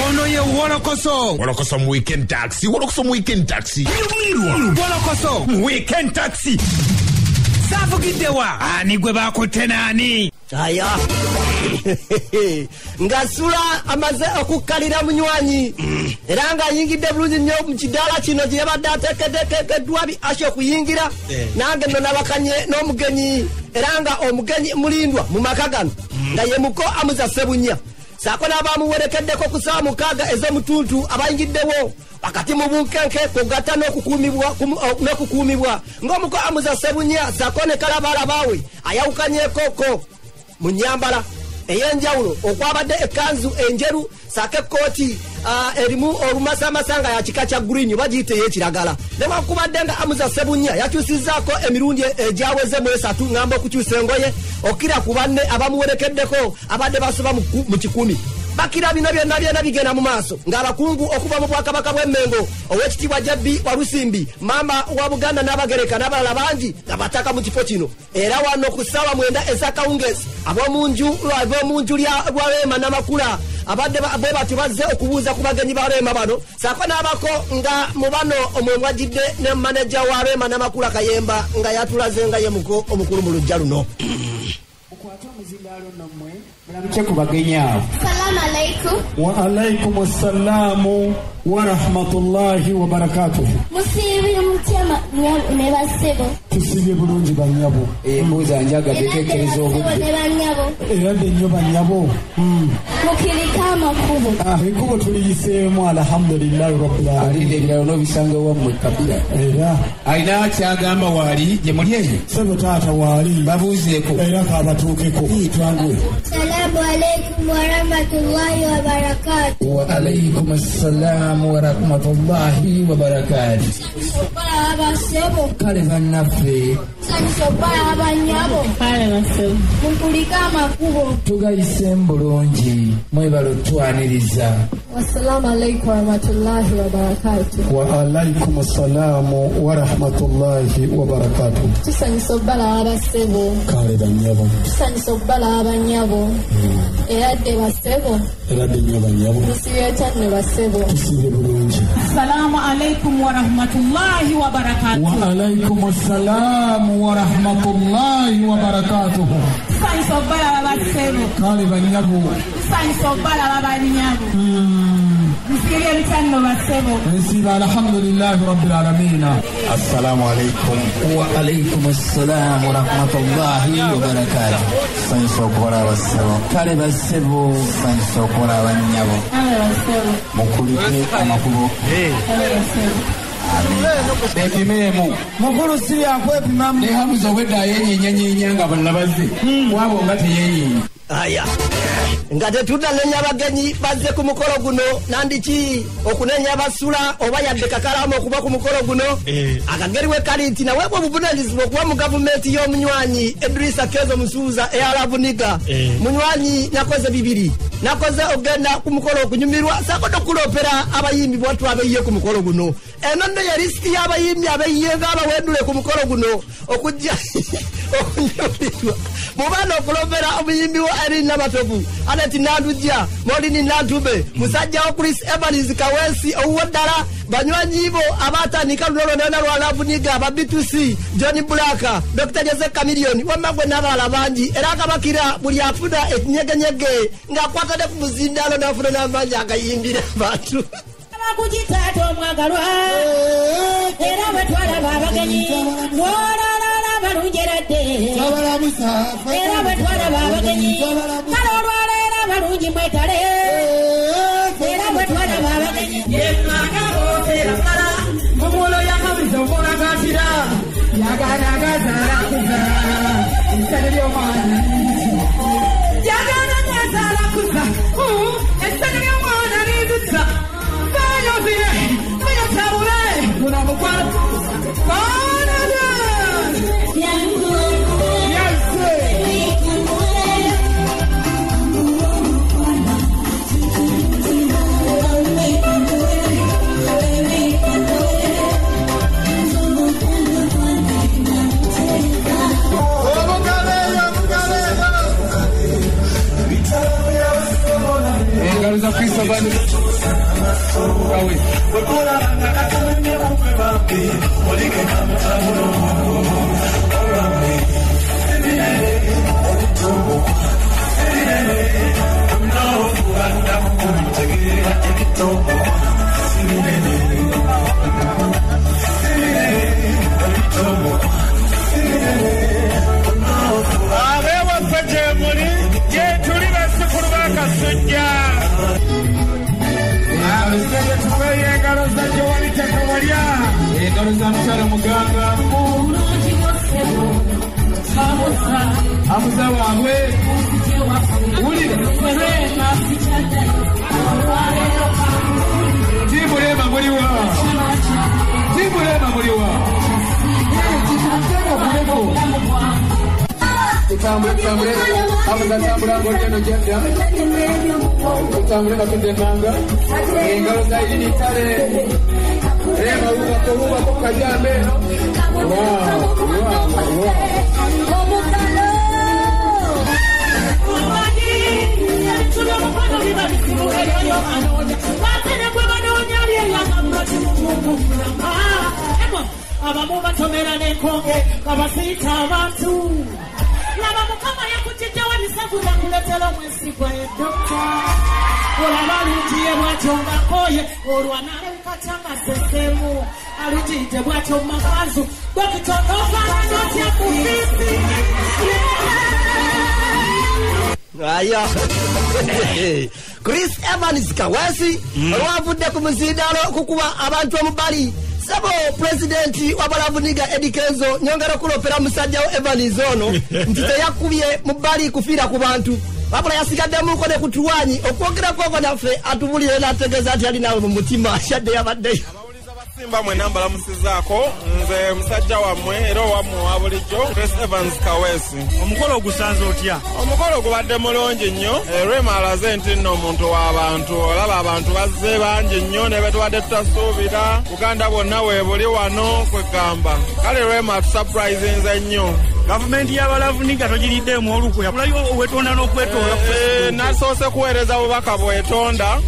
ono ye Wolokoso. Wolokoso mu weekend taxi. Wolokoso mu weekend taxi. Wolokoso mu weekend taxi. Savugidewa ani gwe bakotte nani? Aya. Ngasula amaze okukalira munywanyi. Era nga yingidde bulungi nnyo mu kidaala kino gye yabadde ateekeddwa ashe okuyingira. Nange nno nabakanye n'omugenyi. Era nga omugenyi mulindwa mu maka gano. Nga ye muko Amuza Ssebunya. Saako n'abamuwerekeddeko ku ssaawa 6 ez'omutuntu abayingiddewo. Wakati mu bunkenke kugatta n'okukuumibwa ng'omuko Amuza Ssebunya saako ne Kalabaala baawe ayawukanyeekoko mu nnyambala ey'enjawulo okwabadde ekkanzu enjeru saako ekkooti erimu olumasamasa ya kika kya green bagiyita ey'ekiragala. Newankubadde nga Amuza Ssebunya yakyusizzaako emirundi egyaweze mu 3 ngamba okukyusa engoye okira ku banne abamuwerekeddeko abadde basoba mu 10. Bakira bino byonna bigenda mu maaso ng'abakungu okuva mu Bwakabaka bw'Emmengo Oweekitiibwa Jabbi Walusimbi Mamba wa Buganda n'Abagereka n'abalala bangi nga bataka mu kifo kino. Era wano ku ssaawa 9 ez'akawungeezi ab'omu nju lya Rwema Namakula abadde bwe bati bazze okubuuza ku bagenyi ba Rwema bano saako n'abako nga mu bano omwengwajidde ne maneja wa Rwema Namakula Kayemba nga yatulaze nga ye muko omukulu mu lujja luno. Okwata omuzindaalo nammwe mulamuke ku bagenyi abo. Salaamu alaikum. Wa alaikum assalaamu wa rahmatullahi wa barakatuh. Musiibye mutema ne bassebo. Tusiibye bulungi bannyabo. Embuuza njaga biteekereza obudde. Era nnyo bannyabo. Mukirika amakubo. Ekkubo tuliyiseemu alhamdulillahi rabbil aalamiin. Ebirala n'obisanga wammwe kabira. Era alina kyagamba waali gye muli eyo. Sebo taata waali. Babuuzeeko. Era kaabatuukeko. Twanguwe. Salaamu alaikum wa rahmatullahi wa barakatuh. Wa alaikum assalamu wa rahmatullahi wa barakatuh. Sobala abasebo. Kale bannaffe. Sobala abanyabo. Kale basebo. Mukulika amakubo. Tugayise bulungi mwebalo twaniriza. Wassalamu alaikum wa rahmatullahi wa barakatuh. Wa alaikum assalamu wa rahmatullahi wa barakatuh. Tusanyusa obbala abasebo. Kale banyabo. Tusanyusa obbala abanyabo. Era dde basebo. Era dde nnyo banyabo. Tusiibye ne basebo. Tusiibye bulungi. Assalamu alaikum wa rahmatullahi wa barakatuh. Wa alaikum assalamu wa rahmatullahi wa barakatuh. Tusanyusa obbala abasebo. Kale banyabo. Tusanyusa obbala abanyabo. Musiibye bitano basebo. Nsiba alhamdulillahi rabbil aalamiin. Assalamu alaikum. Wa alaikum assalam wa rahmatullahi wa barakatuh. Sanyiza okukola abasebo. Kale basebo. Sanyiza okukola abanyabo. Kale basebo. Mukulike amakubo. Kale basebo. Epimeemu. Mukulu si yakwepimamu. Ne Hamuza wedda yenyeenya nga bonna bazze. Wabo nga teyenyeenya. Aya. Nga tetuddanenya abagenyi bazze ku mukolo guno nandiki okunenya basula oba yadde kakalamu okuba ku mukolo guno. Akageri we kali nti nawe obuvunaanyizibwa okuba mu gavumenti y'omunywanyi Idrisa Kezo Musuuza eyalabuniga. Munywanyi nakoze bibiri. Nakoze ogenda ku mukolo okunyumirwa saako tokulopera abayimbi bwatu abeyiye ku mukolo guno. Eno nno ye lisiti y'abayimbi abeyiye ng'abawendule ku mukolo guno okujja okunyumirwa. Mubano okulopera omuyimbi wa Erina Batovu Aneti Nandujja Molini Nantube musajja wa Chris Evans Kawensi owuddala banywanyi bo abatandika luno lwonna lwalabuniga aba B2C Johnny Black Dr. Jose Chameleone wamagwe n'abalala bangi era akabakira buli afuna ekinyegenyege ng'akwatadde ku muzindaalo n'afuna n'amanyi agayimbira abantu. Kujitato mwagalwa era batwala abagenyi wolala balungerade era batwala abagenyi kalolwala era balungi mwetale era batwala abagenyi yemaka otera kala mumulo yakabizo mulagatira yagaragazara kuza nsalyo mwana yagaragazara kuza nsalyo mwana nizitsa Aya. Chris Evans Kawesi olwavudde ku muzindaalo okukuba abantu omubali sabo presidenti wa Balavuniga Eddie Kenzo nyongera kulopera musajja wa Evans ono nti teyakubye mubali kufiira ku bantu wabula yasigadde mu kone kutuwanyi okwogera kwoko naffe atubulire n'ategeeza ati ali nawe mu mutima shadde yabaddeyo Simba mwe nambala musizaako nze musajja wammwe era owammwe wa bulijjo Chris Evans Kawesi. Omukolo ogusanze otya? Omukolo gubadde mulungi nnyo. Rema alaze nti nno omuntu w'abantu olaba abantu bazze bangi nnyo ne betubadde tutasuubira Uganda bwonna weebuli wano kwegamba. Kale Rema atusurprisinze nnyo. Gavumenti y'Abalavuniga togiriddemu olukwe yabulayo wetonda n'okwetoola. Nasoose kuweereza bubaka bwetonda.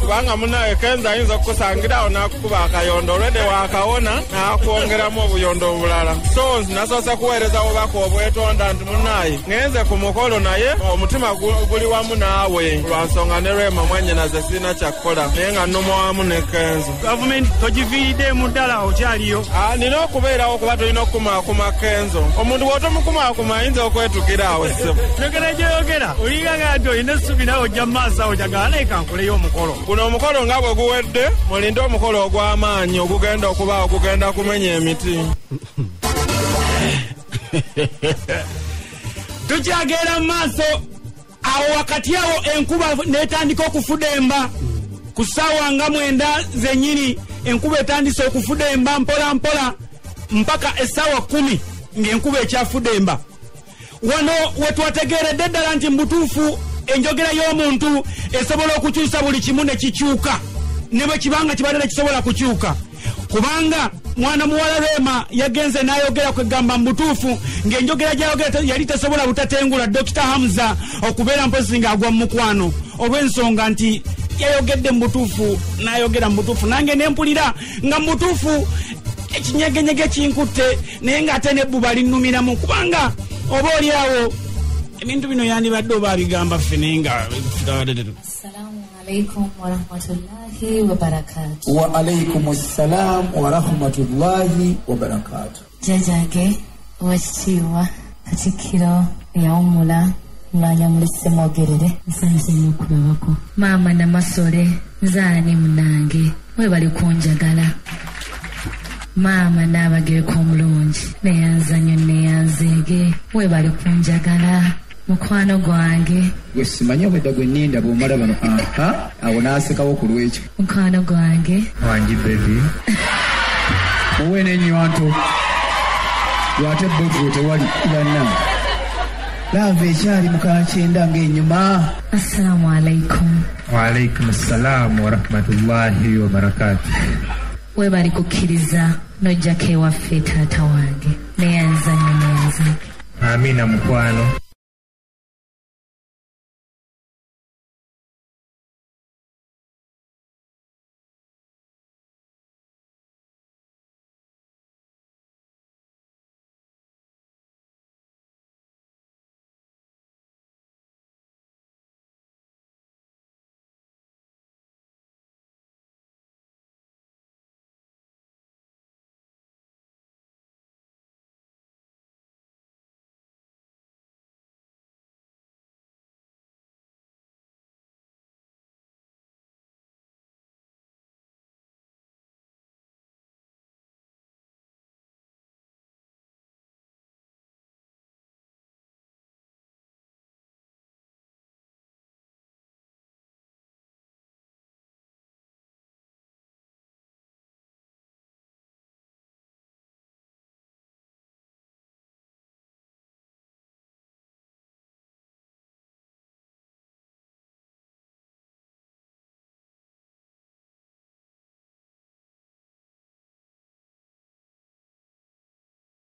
Kubanga munawe Kenzo ayinza okukusangirawo n'akukuba akayondo olwedde waakawona n'akwongeramu obuyondo obulala. So nasoose kuweereza bubaka obwetonda nti munaye ngenze ku mukolo naye omutima guli wamu naawe lwa nsonga ne Rema mwennyinaze sirina kyakukola naye nga nnuma wamu ne Kenzo. Gavumenti togiviiriddemu ddala okyaliyo? Nina okubeerawo kuba tulina okukumaakuma Kenzo. Omuntu bw'otomukumaakuma ayinza okwetukira awo ssebo. Yogera gyoyogera olinga nti olina essubi nawe ojja mu maaso awo jagala leka nkoleyo omukolo. Guno omukolo nga bwe guwedde mulinde omukolo ogw'amaanyi ogugenda okuba ogugenda kumenya emiti. Tukyagera mu maaso awo wakati awo enkuba netandika okufudemba ku ssaawa nga 9 zennyini enkuba etandise okufudemba mpola mpola mpaka essaawa 10 ng'enkuba ekyafudemba. Wano wetwategeeredde ddala nti mbutuufu enjogera y'omuntu esobola okukyusa buli kimu ne kikyuka ne bwe kibanga kibadde tekisobola kukyuka kubanga mwana muwala Rema yagenze n'ayogera kwegamba mbutuufu ng'enjogera gy'ayogera yali tesobola butatengula Dr. Hamza okubeera mpozi ng'agwa mu mukwano olw'ensonga nti yayogedde mbutuufu n'ayogera mbutuufu nange nempulira nga mbutuufu ekinyegenyege kinkutte naye ng'ate nebbuba linnumiramu kubanga oba oli awo ebintu bino yandibadde oba abigamba ffene nga Assalamu alaikum wa rahmatullahi wa barakatuh. Wa alaikum assalam wa rahmatullahi wa barakatuh. Jajage wakitiibwa Katikkiro yawummula mwanya mulise mwogerere nsanze n'okulabako maama Namasole nzaani munange webali kunjagala maama n'abagereko omulungi neyanzanyo neyanzeege webali kunjagala mukwano gwange gwe simanyi obwedda gwe nninda bw'omala bano awo n'asekawo ku lwekyo mukwano gwange wangi bebi owe n'ennywanto lwate bodro tewali banna laava ekyali mukakyenda ng'ennyuma. Assalamu alaikum. Wa alaikum assalaamu wa rahmatullahi wa barakatuh. Webali kukkiriza n'ojjako ewaffe taata wange neyanzanyo neyanzanyo. Amina mukwano.